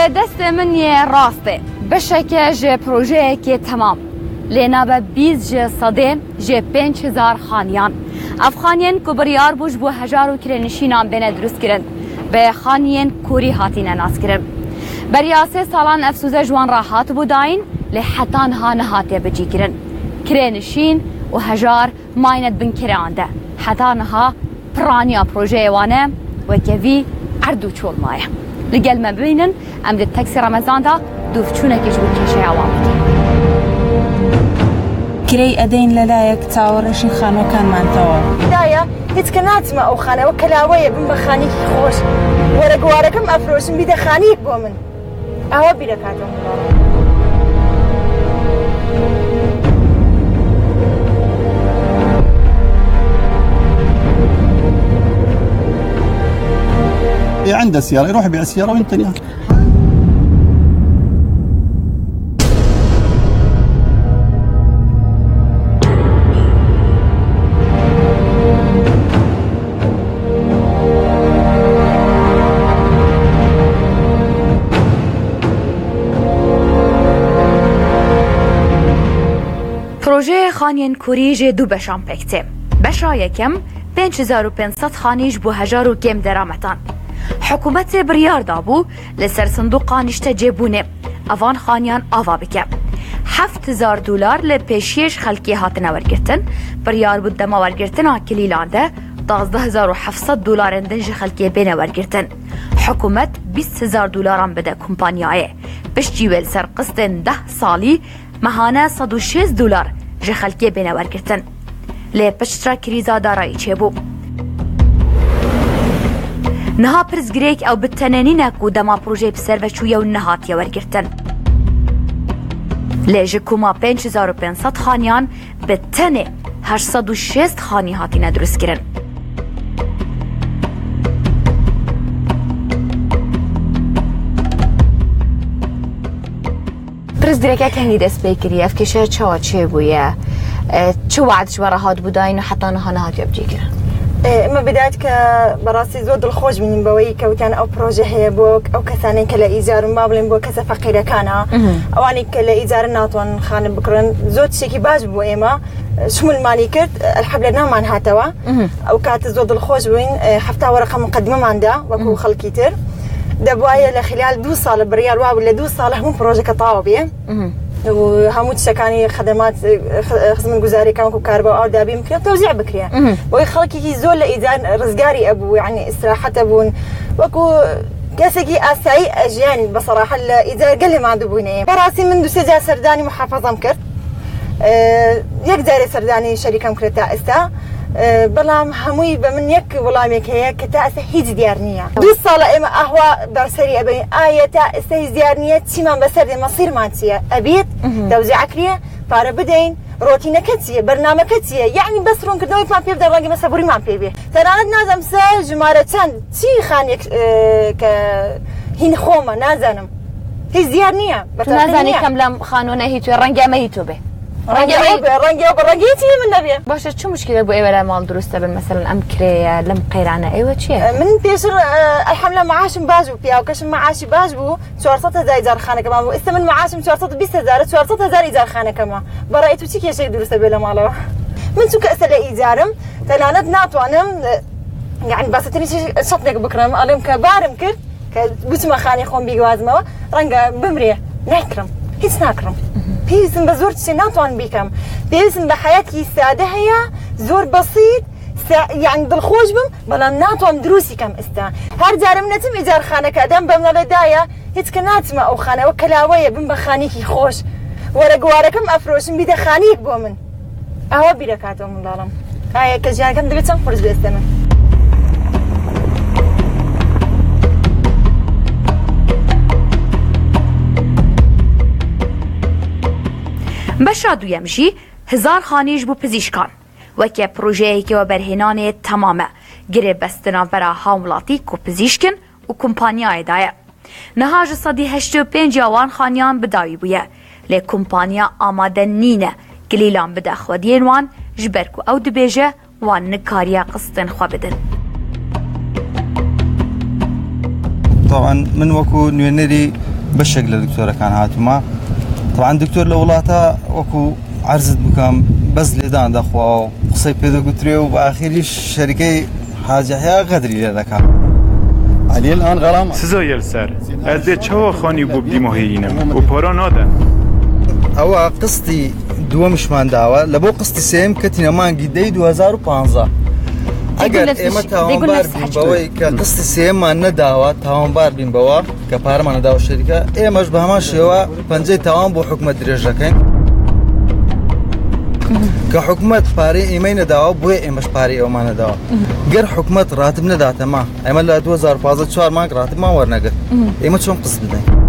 لدست من راسته بشکه جه پروژه که تمام لینا به 20 جه صده جه 5000 خانیان افخانین کبریار بوش بو هجار و کرنشینان بینه درست کرن به خانین کوری هاتین ناس کرن بریاسه سالان افسوزه جوان راحات بوداین لحتان ها نهاته بجی کرن کرنشین و هجار مایند بن کرانده حتان ها پرانیا پروژه وانه و کهوی عردو چول مایه لقل ما بينن أمد التاكسي رمضان دا دوفتشونا كيجبو كيشي عوامتي كري أدين للايك تاورشي خانو كان مانتوا بداية هتكنات ما أو خانة وكلاوية بمبخانيك خوش ورقواركم أفروشن بيدا خانيك بومن أهو بيدا كاتو عنده سيارة يروح يبيع السيارة وينتني پروژه خانین کوری جه دو بشان پکته بشا یکم 5500 خانیش بو هجار و کم درامتان حکومت بریار دابو لسر صندوق نشته جیبونه اوان خانیان آوا بکه 7000 دلار لپیشیش خلکی هاتنه ورگرتن بریار بود دما ورگرتن آکلی لانده 12700 دلار اندنج خلکی بینه ورگرتن حکومت 20000 دلاران بده کمپانیای بشتی ویل سر قسطن 10 سالی مهانه 106 دلار جه خلکی بینه ورگرتن لپشترا کریزا دارایی چه بو نها پرزگریک او بتنانینک و دما پروژه بسر و چویه و نهاتیه ورگرتن لیجه کما 5500 خانیان بتنه 806 خانی هاتینه درست کرن پرزگریک اکنی دست بکری افکشه چه بویه چه وعدش براهات بوداین و حتی نهاتیه بجی کرن ما بدأت كبراسي زود الخوج من بوي كوتان أو بروجه هي بوك أو كسانين كلا إيجار مابلين بوك كسا فقيرة كانا أواني كلا إيجار ناطوان خان بكرن زود شيكي باج بو إيما شمول مالي كرت الحبل نام عن هاتوا أو كات زود الخوج وين حفتها ورقة مقدمة ماندا وكو خلكيتر دبوايا لخلال 2 صال بريال واو ولا 2 صال هم بروجه كطاوبية وهموت سكاني خدمات خدمة جزاري كانوا كهرباء أو دابي ممكن توزيع بكريا ويخلقي زول لإيدان رزقاري أبو يعني استراحة أبون وكو كاسكي أسعي أجيان بصراحة إذا قل ما عنده بوينة براسي من دوسجا سرداني محافظة مكر يقدر سرداني شركة مكرتا استا بلام هموي بمن يك والله ميك هي كتاس هيج ديارنيه دو صاله اما اهوا برسري ابي ايتا استهز ديارنيه تيمان بسر مصير مانتيه ابيت توزيع كريه فار بدين روتينه كتيه برنامج كتيه يعني بس رون كدوي ما بيبدا راجي مسبوري ما بيبي ترى نازم سا جمارتان تي خانك ك هين خومه نازنم هي ديارنيه نازني كم خانونه هيتو رنگه ما هيتو به رنگيتي من نبيه باشه چه مشكله بو ايوه مال درسته بن مثلا ام كريه لم قيرانه ايوه چيه من بيشر الحمله معاش باجو بيا وكش معاش باجو 400 ايجار خانه كمان است من معاش 420 ايجار خانه كمان برايتو تشي كي شيء درسته بلا ماله من سوق اسال ايجارم تلانت ناتوانم يعني بس تني شطنك بكرم الم كبارم كر بسمه خاني خون بيغوازمه رنگه بمريه نكرم هيس نكرم بيزن بزور تشيناتوان بيكم بيزن بحياتي سادة هي زور بسيط يعني بالخوج بم بلا ناتوان دروسي كم استا هر جارم نتم إيجار خانة كأدم بمنا بداية هتكنات ما أو خانة وكلاوية بم بخانيكي خوش ورقواركم أفروشن بيدا خانيك بومن أهو بيدا كاتو من ظالم هاي كجان كم دبيتم فرز بيستمن بشا دویمجی 1000 خانیش بو پزیشکان وکه پروژه‌ای که و برهنانه تمامه گره بستنا برا حاملاتی کو پزیشکن و کمپانیای دایه نهاج صدی 85 جوان خانیان بداوی بویه لی کمپانیا آماده نینه گلیلان بده خودین وان جبرکو او دبیجه وان نکاریا قسطن خوا بدن طبعا من وكو نوينري بەشێک لە دکتۆرەکان هاتوومە طبعا دکتۆر لە وڵاتە وەکو عرضت بکەم بەس لێدان دەخوا و قسەی پێدەگوترێ و بە ئاخیریش شەریکەی حاجەحیا غەدری لێ دەکات. علي الآن غرامة سزاير سر از ده چاوا خانی بوب دیماهینم و پارا نادن ئەوە قستی دووەمشمان داوە لە بۆ قستی سێم کەتینە مانگی دەی 2015 ئەگەر ئێمە تاوانبار بین بەوەی کە قستی سێممان نەداوە تاوانبار بین بەوە کە پارەمان نەداوە شەریکە ئێمەش بە هەمان شێوە پەنجەی تاوان بۆ حکومەت درێژ دەکەین کە حکومەت پارەی ئێمەی نەداوە بۆیە ئێمەش پارەی ئەومان نەداوە گەر حکومەت ڕاتب نەداتەما ئێمە لە 2015 4 مانگ ڕاتبمان وەرنەگرت ئێمە چۆن قسط بدەین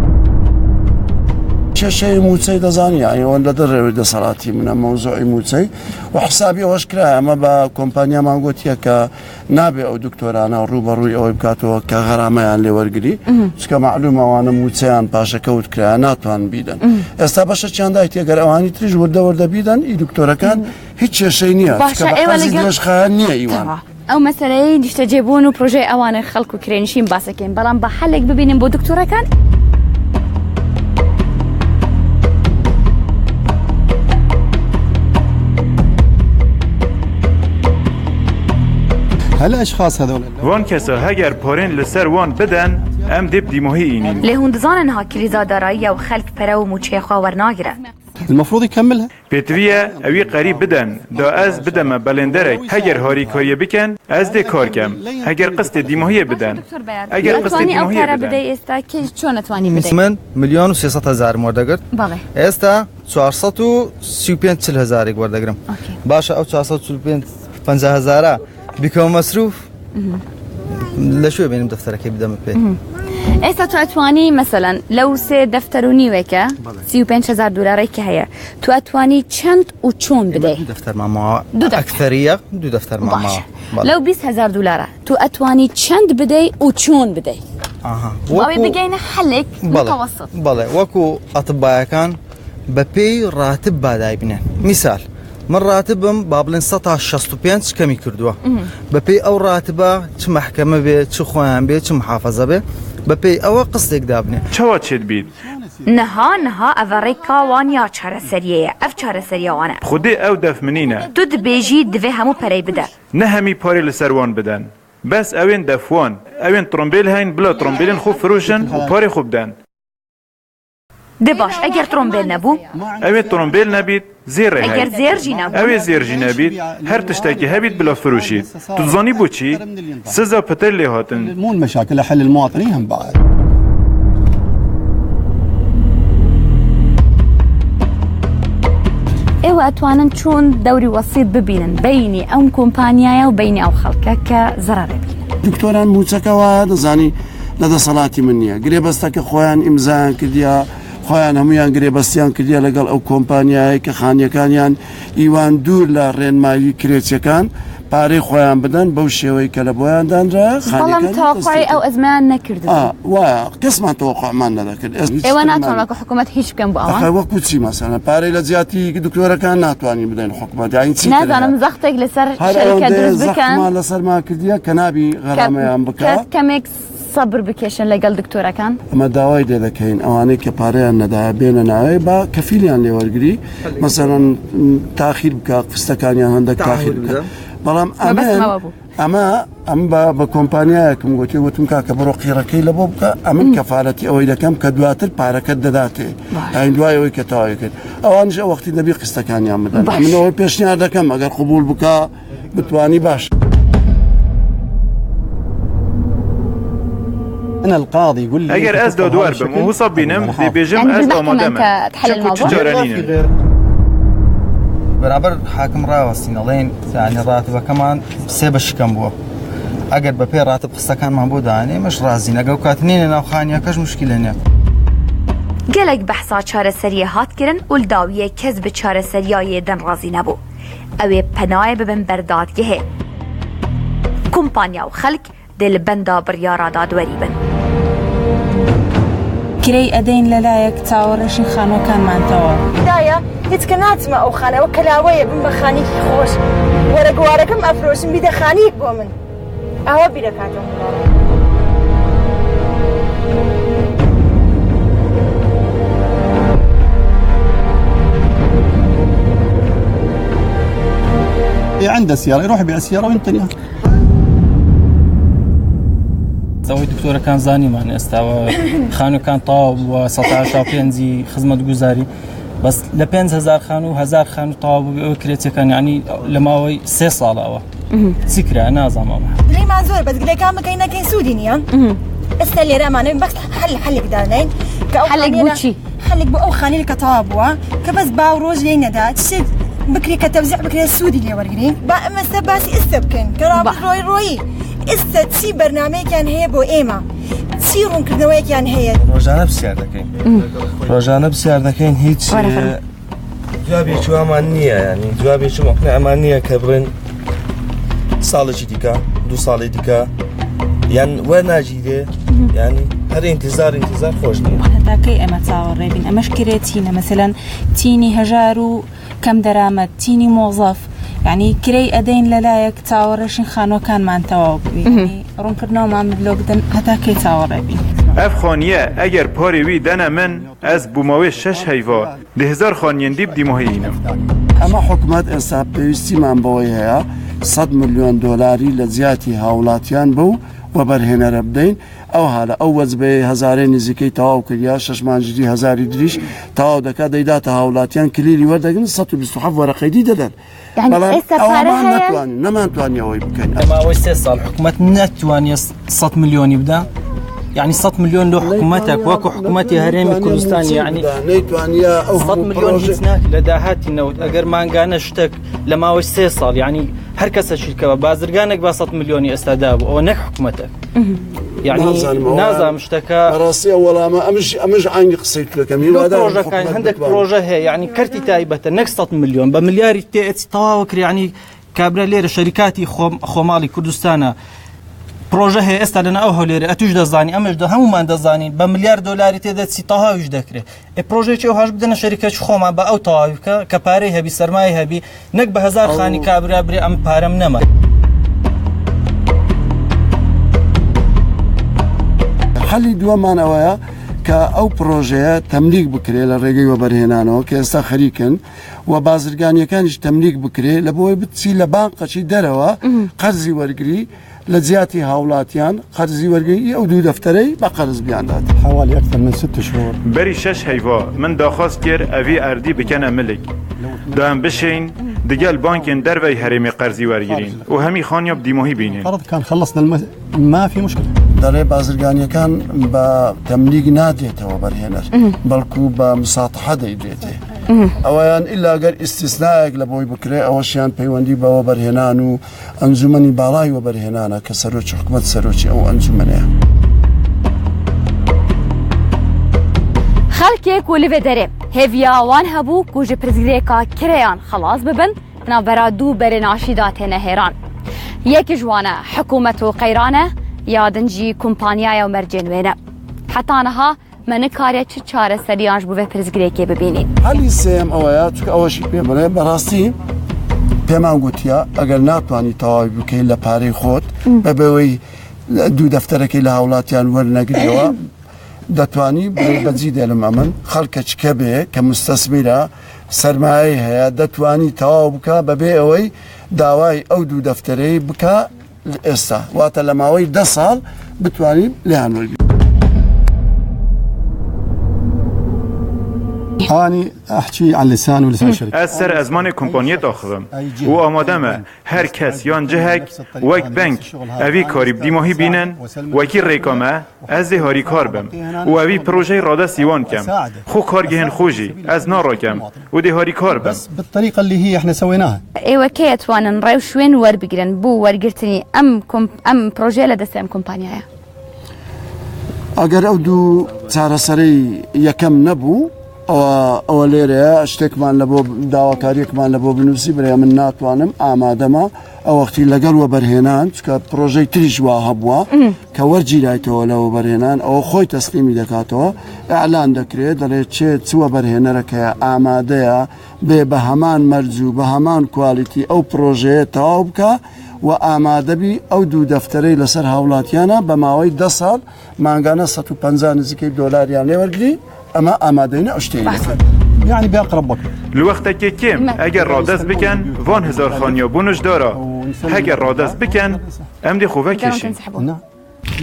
شيء موتسي دزاني يعني ولا در دسالاتي من موضوع موتسي وحسابي واش كرا اما با كومبانيا ما قلت يا نابي او دكتور انا روبروي او بكاتو كغرامه يعني ورغلي اسكا معلومه وانا موتسيان باشا كوت كرا ناتوان بيدن استا باشا چاندايت يا غراماني تريج ورده بيدن اي دكتور كان هيك شيء نيه باشا ايوه خانيه ايوان او مثلا يشتجيبون بروجي اوان خلقوا كرينشين باسكين بلان بحلك ببينين بو دكتور كان هل الأشخاص هذول وان کسا هگر پارین لسر وان بدن ام دب دیماهی اینین لهوندزان ها کریزا دارایی و خلق پره و موچه خواور ناگره المفروض يكملها پیتویه اوی قریب بدن دا از بدم بلندرک هگر هاری کاری بکن از ده کار کم هگر قسط دیماهی بدن اگر قسط دیماهی بدن من 1,300,000 وەردەگرت ئێستا 435,000 وەردەگرم باشە ئەو 435,000 بکەوە مەسروف لەشوێ بینم دەفتەرەکەی بدەمە پێ ئێستا تو ئەتوانی مەسەلەن لەو سێ دەفتەر و نیوێکە 35,000 دلاری کە هەیە تو ئەتوانی چەند و چۆن بدەی دەفتەرمان ماوە ئەکتەریە دوو دەفتەرمان ماوە لەو 20,000 دلارە تو ئەتوانی چەند بدەی و چۆن بدەی ئەوەی بگەینە حەلێک متەوەسط بەڵێ وەکو ئەتبایەکان بە پێی ڕاتب بادای بنێن میسال من راتبم بابلن 165 کەمی کردووە بەپێی ئەو راتبە چ مەحکەمە بێ چ خۆیان بێ چ محافەزە بێ بەپێی ئەوە قستێک دابنێ چاوا چێت بیت نەها ئەڤەڕێکا وانیا چارەسەریەیە ئەف چارەسەریەوانە خودێ ئەو دەف منینە تو دبێژی دەوێ هەموو پەرەی بدە نه هەمی پارێ لەسەر وان بدەن بەس ئەوێن دەفوان ئەوێن ترۆمبیل هەین بڵە ترۆمبیلن خوب فرۆشن و پارێ خوب بدەن دە باش ئەگەر ترۆمبیل نەبوو ئەوێ ترۆمبیل نەبیت زێڕێ ئەگەر زێرژی نەبوو ئەوێ زێرژی نەبیت هەر تشتێکی هەبیت بڵە فرۆشیت تو زانی بۆچی سزا پتر لێ هاتن مو المشاكل لحل المواطنين هم بعد ئێوە ئەتوانن چۆن دەوری وەسیط ببینن بینی ئەم کۆمپانیایە و بینی ئەو خەڵکە کە زەرارە بینن دکتۆران موچەکەەوە دەزانی لەدەسەڵاتی من نییە گرێبەستەکە خۆیان ئیمزایان کردیا خۆیان هەمویان گرێبەستیان کردیا لەگەڵ ئەو کۆمپانیایە کە خانیەکانیان ئیوان دوور لە ڕێنمایی کرێچەکان پارەی خۆیان بدەن بەو شێوەی کە لە بۆیان دانرا بەڵام تاوەقوعی ئەو ئەزمان نەکردووە وایە کەسمان تەوەقوعمان نەدەکرد ئێوە ناتوانن کە حکوومەت هیچ بکەن بۆ ئەوان وەکو چی مەسەلەن پارەی لە زیاتی دکتۆرەکان ناتوانین بدەین حکوومەت یاین چی نازانم زەختێک لەسەر شەریکە دروست بکەن لەسەرمان کردیە کە نابی غەرامەیان بکات کەمێک سەبر بکێشن لەگەڵ دکتۆرەکان ئەمە داوای لێ دەکەین ئەوانەی کە پارەیان نەدایە بێنە ناوێ با کەفیلیان لێوەرگری مەسەڵەن تاخیر بکە قستەکانیان هەندێک تاخیر بکە بەڵام ئەم بە کۆمپانیایەکم گوتی وتم کاکە بڕۆ قیڕەکەی لە بۆ بکە ئەمن کەفاەتی ئەوەی دەکەم کە دواتر پارەکەت دەداتێ ئاین دوایەوەی کە تەواوی کرد ئەوانش وەختی دەبی قستەکانیان بدەن منەوەی پێشنیار دەکەم ئەگەر قبول بکە بتوانی باش أنا القاضي يقول لي اگر از دادوار بم و حساب بینم دی بیجم از آمادم چه جارانینه بەرامبەر حاکم ڕاوەستین ئەڵێن یعنی ڕاتبەکەمان سێ بەشکەم بووە ئەگەر بە پێی ڕاتب قستەکانمان بۆ دانێ مەش ڕازین ئەگەڵ کاتنینە ناوخانیەکەش مشکلە نیە gelek behsa çareseriye hatkirin û dawiye kez bi çareseriyayê din razî nebû. Ew ê penayê bibin berdadgehê. Kompanya û xelk dê li benda biryara dadwerî bin. کرەی ئەدەین لەلایەک چاوەڕێشی خانۆکانمانتەوە دایە هیچ کە ناچمە ئەو خانەوە کەلاوەیە بم بە خانێکی خۆش وەرە گوارەکەم ئەفرۆشم بیدە خانەیەک بۆ من ئەوە بیرەکاتەوە عنده سياره يروح يبيع السياره وينتنيها. سوي دكتورة كان زاني معني استوى خانو كان طاب وسطع شاپينزي خدمة جزاري بس لبينز هزار خانو طاب كريتي كان يعني لما وي 3 صال أوا سكرة أنا زمان ليه ما زور بس قلت كام كاينة كاين سودينيا استلي رأمان بس حلك دارين حلك بوتشي حلك بو خاني لك طابوا كبس باو روج لينا دا تشد بكري كتوزع بكري السودي اللي ورقرين با اما سباسي استبكن كرام روي استا تسي برنامج كان هي بو ايما تسيرون كردنوي كان هي روزانه بسیار دەکەین هیچ جوابی چوامان نییە ینی جوابی چ مقنعمان نییە کە بڕن ساڵێکی دیکە 2 ساڵی دیکە یان وەرناگیرێ ینی هەر انتظار خۆش نییە هەتاکەی ئەمە چاوەڕێبین ئەمەش کرێتینە مەسەلەن تینی هەژار و کەم دەرامەت تینی مۆزەف يعني كري أدين للايك تاورشين خانو كان ما انتوا يعني رونكرنا ما مبلغ دن هتا كي تاوربين اف خانیه اگر پاری وی دنا من از بوماوی 6 هیوا 10,000 خانیین دیب دیمهینم اما حکومت اساب پیوستی من بویه 100 مليون دولاری لزیاتی هاولاتیان بو و برهنه ربدین او حالا اوز به هزارین نزیکی تاو کریا 6 مانجدی هزاری دریش تاو دکا دیدات هاولاتیان کلیلی وردگن 127 ورقه دی دادن يعني استفارها نما نتواني اوي بكن ما هو 3 صال حكومه نتواني 100 مليون يبدا يعني 100 مليون لو حكومتك وكو حكومتي هرمي كردستان يعني نتوانيا او 100 مليون هيتناك لداهاتي نود اگر ما انغانشتك لما هو 3 صال يعني هر كسا شركه بازرغانك ب 100 مليون استداب او نك حكومتك يعني نازم اشتكى راسي ولا ما امش عندي قصيت لك بروجه كان عندك بروجه هي يعني كرتي تايبه نكس 100 مليون بمليار تي تواوكر يعني كابرا لير شركاتي خومالي كردستان بروجه هي استلنا او هولير اتوجد زاني امش ده هم ما دزاني بمليار دولار تي سي تاها وجد كره البروجه تشو هاش بدنا شركه خوما با او تاوكا كباري هبي سرماي هبي نك ب 1000 خاني كابرا بري ام بارم نما حلی دومانەوەیە کە ئەو پرۆژەیە تەملیک بکرێت لە ڕێگەی وەبەرهێنانەوە کە ئێستا خەریکن و بازرگانیەکانیش تەملیک بکرێت لە بۆی بچی لە بانقەچی دەرەوە قەرزی وەرگری لە جیاتی هاوڵاتیان قەرزی وەرگری ئەو 2 دەفتەرەی بە قەرز بیاندات حوالی أكثر من 6 شهور بری 6 هیوا من داخواست کرد اوی اردی بکنه ملک دام بشین دجال بانكين دربي هرمي قرزي وارجرين وهمي خانياب ديموهي بينين فرض كان خلصنا ما في مشكلة دەڵێ بازرگانیەکان بە تەملیگ نادێتەوە بەرهێنەر بەڵکو بە مساتحە دەیدرێتێ ئەوەیان ئیلا گەر ئیستیسنایەک لە بۆی بکرێ ئەوەشیان پەیوەندی بەوە بەرهێنان و ئەنجومەنی باڵای وەبەرهێنانە کە سەرۆکی حکومەت سەرۆکی ئەو ئەنجومەنەیە خەڵکێک و لەوێ دەرێ هێڤیاوان هەبوو کو ji pirzgirêka kireyan xelas bibin navbera dû berê naşîda têne hêran yekî ji wan e hikûmet û qeyran e yadin jî kumpanyaya mercên wê ne heta niha me nikariye çi çareseriyan ji bo vê pirzgirêkê bibînîn هەلی سێم ئەوەیە چکە ئەوەشی پێ بڵێ بەڕاستی پێمان گوتیە ئەگەر ناتوانانی تەواوی بکەیت لە پارەی خۆت بەبەوەی 2 دەفتەرەکەی لە هاوڵاتیان وەرنەگریەوە دەتوانی بەجی دێلم ئەمن خەڵکەچکە بێ کە مستەسمیرە سەرمایە هەیە دەتوانی تەواو بکە بەبێ ئەوەی داوای ئەو 2 دەفتەرەی بکە ئێستا واتە لە ماوەی 10 ساڵ بتوانین لێیان وەرگین أنا أحكي عن لسان ولسان الشركة أثر أزمان كومبانيات آخرم وآمادمه هر کس یان جهک وک بنک اوی کاری بدیماهی بینن وکی ریکامه از هاری کار بم و اوی پروژه راده سیوان کم خو کارگهن خوشی از نارا کم و ده هاری کار بم بس بالطريقة اللي هي احنا سويناها ايوه كيت وانا نراوش وين ور بقرن بو ورقرتني ام بروجي لدست ام كومبانيايا ئەگەر ئەو 2 چارەسەرەی یەکەم نەبوو ئەوە لێرەیە شتێکمان لە بۆ داواکاریەکمان لە بۆ بنووسی برێ من ناتوانم ئامادەمە ئەو وەختی لەگەڵ وەبەرهێنان چکە پرۆژەی تریش وا هەبووە کە وەرگیرایتەوە لە وەبەرهێنان ئەوە خۆی تەسلیمی دەکاتەوە ئەعلان دەکرێت دەڵێت چ وەبەرهێنەرەکەیە ئامادەیە بێ بە هەمان مەرج و بە هەمان کوالیتی ئەو پرۆژەیە تەواو بکە و ئامادەبی ئەو 2 دەفتەرەی لەسەر هاوڵاتیانە بە ماوەی 10 ساڵ مانگانە 150 نزیکەی دۆلاریان لێوەرگری ئەمە ئامادەینە ئەو شتەی يعني بأقرب وقت. الوقت كم اگر رادس بکن وان هزار خانیا بونش دارا هگر رادس بکن ام دی خوبه کشی.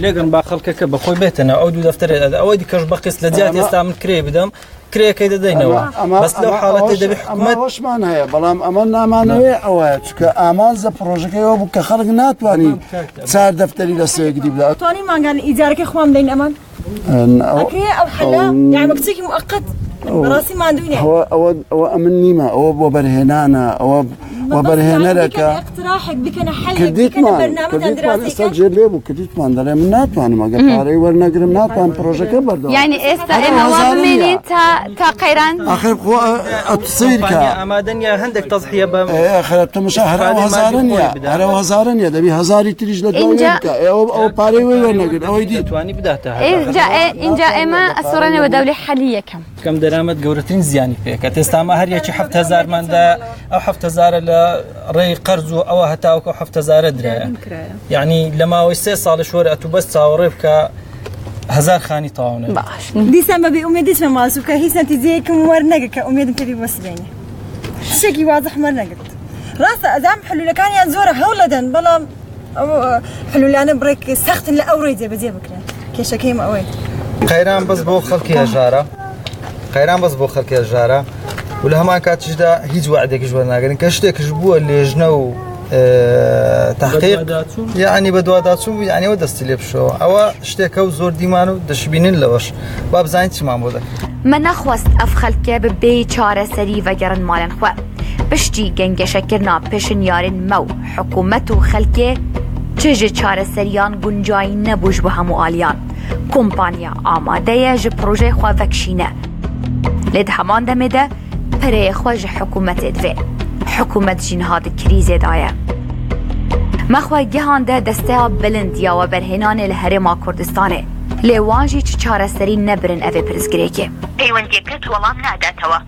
لێگەن با خەڵکەکە بەخۆی بێتەنە ئەو دوو دەفتەرێت ئەوەی دیکەش بەقیس لە جیات ئێستا من کرێ بدەم کرێەکەی دەدەینەوە بەس لەو حاڵەتی دەبێت حکومەت هۆشمان هەیە بەڵام ئەمە نامانەوەی ئەوەیە چکە ئامانزە پرۆژەکەیەوە بوو کە خەڵک ناتوانین چار دەفتەری لە سێگری بدات توانی مانگان ئیجارەکەی خۆم دەین ئەمان ئەکرێ ئەو حەلا یعنی مەکسێکی مؤقت بەڕاستی ماندوونێ ئەوە ئەمن نیمە ئەوە بۆ بەرهێنانە ئەوە وبرهنەکە اقتراحك بکەنە حەلێک بکەنە بەرنامەتان دراسەکە جێ لێ بوو کردیتمان دەڵێ من ناتوانم ئەگەر پارەی وەرنەگرم ناتوان پرۆژەکە بەردەوام یعنی ئێستا ئێمەوە بمێنین تا قەیران ئاخر سیرکە ئامادە نیە هەندێک تەزحیە بە خەرە تەماشا هەرەوە هەزارە نیە هەرەوە هەزارە نیە دەبی هەزاری تریش لە دوای بکە ئەو پارەی وەی وەرنەگرن ئەوەی دی توانی بداتە اینجا ئێمە ئەسوڕێنەوە دەولی حەلی یەکەم کەم دەرامەت گەورەترین زیانی پێکە ئێستاما هەریەکی 7,000 ماندا ئەو 7,000 لە ڕێی قەرز و ئەوە هەتاوکە 7,000 درایە یعنی لە ماوەی 3 ساڵی شوەرە ئەتوو بەس چاوەڕێ بکە 1000 خانی تاوانە دیسان بەبێ ئومێد دیسمە ماسووکە هیچ نەتیجەیەکم وەرنەگرت کە ئومێدم پێی بەسبێنێ شتێکی وازەح وەرنەگرت ڕاستە ئەدام حلولەکانیان زۆرە هەوڵ دەدەن بەڵام حلولانە بڕێک سەختن لە ئەوڕێ جێبەجێ بکرێن کێشەکەیم ئەوەی قەیران بەس بۆ خەڵکی هەژارە قەیران بەس بۆ خەڵکی هەژارە و لە هەمان کاتیشدا هیچ وعدێکیش وەرناگرن کە شتێکش بووە لێژنە و تحقیق یعنی بە دوواداچوو یعنیەوە دەستی لێ بشەوە ئەوە شتێکە و زۆر دیمان و دەشبینن لەوەش با بزانین چیمان بۆ دەکەن من نەخواست ئەف خەڵکە ببێ چارەسەری vەگەڕن مالن خۆ پشتی گەنگەشەکردنا پێشنیارین مە و حکوومەت و خەڵکێ چێژە چارەسەریان گونجایی نەبووش بە هەموو ئالیان کۆمپانیا ئامادەیە ji پرۆژەی خوا vەکشینە لێ هەمان دەمێدە پرەیە خۆش حکوومەتێ دوێ حکوومەت ژینها د کریزێدایە مەخوای گەهاندە دەستەیا بلند یاوە بەرهێنانێ لە هەرێما کوردستانێ لێوانژی چ چارەسەری نەبرن ئەvê پرسگرێکێ پەیوەندیەکەت وەڵام ناداتەوە